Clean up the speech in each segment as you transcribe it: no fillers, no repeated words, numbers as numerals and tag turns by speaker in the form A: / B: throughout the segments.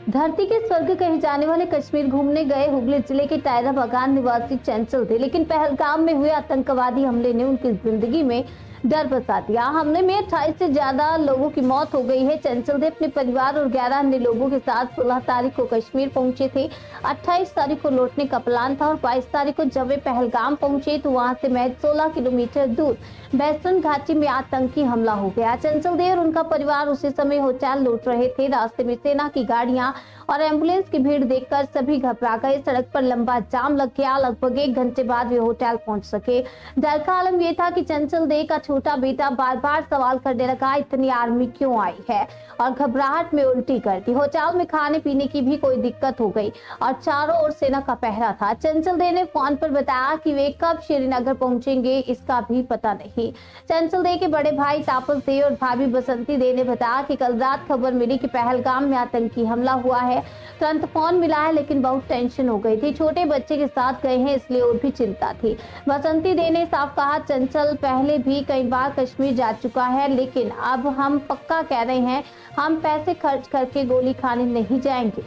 A: धरती के स्वर्ग कहे जाने वाले कश्मीर घूमने गए हुगली जिले के टायरा बागान निवासी चंचल थे, लेकिन पहलगाम में हुए आतंकवादी हमले ने उनकी जिंदगी में डर बसा दिया। हमले में 28 से ज्यादा लोगों की मौत हो गई है। चंचल दे अपने परिवार और 11 अन्य लोगों के साथ 16 तारीख को कश्मीर पहुंचे थे। 28 तारीख को लौटने का प्लान था और 22 तारीख को जब वे पहलगाम पहुंचे तो वहां से महज 16 किलोमीटर दूर बैसन घाटी में आतंकी हमला हो गया। चंचल दे और उनका परिवार उसी समय होटल लौट रहे थे। रास्ते में सेना की गाड़ियां और एम्बुलेंस की भीड़ देखकर सभी घबरा गए। सड़क पर लंबा जाम लग गया। लगभग 1 घंटे बाद वे होटल पहुंच सके। डर का आलम यह था कि चंचल दे का छोटा बेटा बार बार सवाल करने लगा, इतनी आर्मी क्यों आई है, और घबराहट में उल्टी कर दी। होटल में खाने पीने की भी कोई दिक्कत हो गई और चारों ओर सेना का पहरा था। चंचल दे ने फोन पर बताया कि वे कब श्रीनगर पहुंचेंगे इसका भी पता नहीं। चंचल दे के बड़े भाई तापस दे और भाभी बसंती दे ने बताया कि कल रात खबर मिली कि पहलगाम में आतंकी हमला हुआ है। तुरंत फोन मिला है, लेकिन बहुत टेंशन हो गई थी। छोटे बच्चे के साथ गए हैं, इसलिए और भी चिंता थी। बसंती दे ने साफ कहा, चंचल पहले भी कई बार कश्मीर जा चुका है, लेकिन अब हम पक्का कह रहे हैं, हम पैसे खर्च करके गोली खाने नहीं जाएंगे।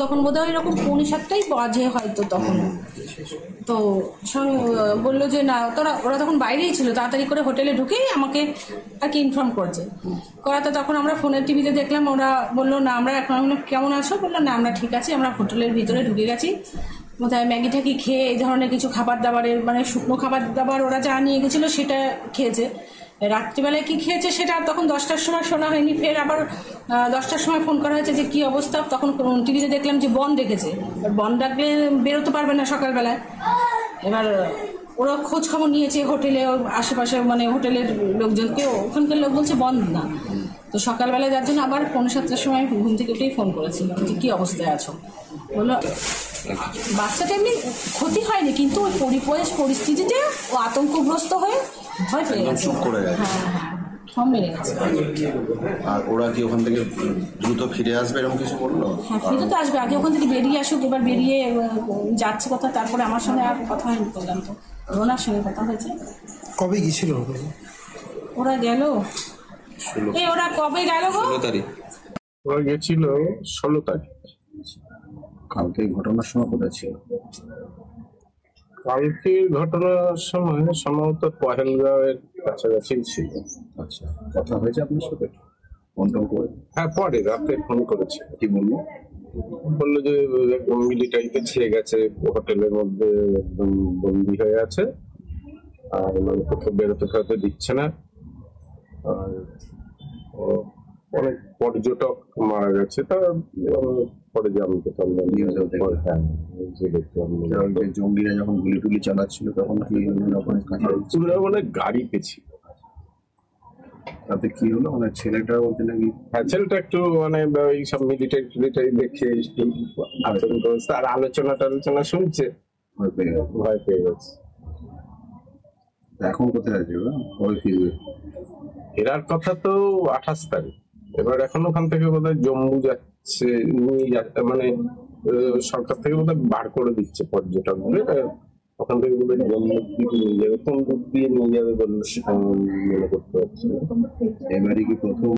B: তখন বোধহয় এরকম 6:45টাই বাজে হয়তো তখন। তো বললো যে না, ওরা তখন বাইরেই ছিল, তাড়াতাড়ি করে হোটেলে ঢুকেই আমাকে আর কি ইনফর্ম করাতে তখন আমরা ফোনের টিভিতে দেখলাম, ওরা বললো না আমরা এখন কেমন আছো, বললো না আমরা ঠিক আছি, আমরা হোটেলের ভিতরে ঢুকে গেছি। বোধহয় ম্যাগি ট্যাগি খেয়ে এই ধরনের কিছু খাবার দাবারের মানে শুকনো খাবার দাবার ওরা যা নিয়ে গেছিলো সেটা খেয়েছে। রাত্রিবেলায় কি খেয়েছে সেটা তখন 10টার সময় শোনা হয়নি। ফের আবার 10টার সময় ফোন করা হয়েছে যে কি অবস্থা। তখন টিভিতে দেখলাম যে বন রেখেছে, বন রাখলে বেরোতে পারবে না সকালবেলায়। এবার ওরা খোঁজ খবর নিয়েছে হোটেলে আশেপাশে, মানে হোটেলের লোকজনকে, ওখানকার লোক বলছে বন্ধ না। তো সকালবেলায় যার জন্য আবার 7:45টার সময় ঘুম থেকে উঠেই ফোন করেছিল যে কী অবস্থায় আছো। বললো বাচ্চাটা এমনি ক্ষতি হয়নি, কিন্তু ওই পরিস্থিতিতে ও আতঙ্কগ্রস্ত হয়ে ভয় পেয়ে গেছে। হ্যাঁ, সব মেরে গেছে।
C: আর ওরা কি ওখান থেকে দ্রুত ফিরে আসবে এরকম কিছু বললো?
B: হ্যাঁ, ফিরে তো আসবে, আগে ওখান থেকে বেরিয়ে আসুক। এবার বেরিয়ে যাচ্ছে কথা, তারপরে আমার সঙ্গে আর কথা হয়নি, বললাম তো রোনার সঙ্গে কথা হয়েছে।
D: কবে গিয়েছিল
B: ওরা? গেল ওরা কবে গেল গো?
C: 16 তারিখ
E: ওরা গেছিল 16 তারিখ।
C: কালকে ঘটনার সময় কোথায় ছিল?
E: কালকে ঘটনার সময় সম্ভবত পহেলগাঁওয়ের কাছাকাছি ছিল।
C: আচ্ছা, কথা হয়েছে আপনার সাথে? ফোন টোন করে?
E: হ্যাঁ, পরে রাতে ফোন করেছে।
C: কি বললো?
E: বললো যে মিলিটারিতে ছেড়ে গেছে, হোটেলের মধ্যে একদম বন্দি হয়ে আছে, আর মানে কোথাও বেরোতে ফেরোতে দিচ্ছে না। আর অনেক পর্যটক মারা গেছে। তার পরে জানতে পারলাম
C: জঙ্গিরা যখন গুলি টুলি চালাচ্ছিল তখন কি
E: মানে গাড়ি পেছি।
C: তাতে কি হলো? মানে ছেলেটা বলতে নাকি?
E: হ্যাঁ, ছেলেটা একটু মানে এইসব মিলিটারি দেখে আর আলোচনা শুনছে, ভয় পেয়ে গেছে।
C: এখন কোথায় আছে? কবে ফিরবে?
E: ফেরার কথা তো 28 তারিখ। এবার এখন ওখান থেকে বোধহয় জম্মু যাচ্ছে, মানে সরকার থেকে বোধহয় বার করে দিচ্ছে পর্যটক বলে, ওখান থেকে বোধহয় জম্মু দিকে নিয়ে যাবে, কোন দিক দিয়ে নিয়ে যাবে বলে মনে করতে পারছি।
C: এবারে কি প্রথম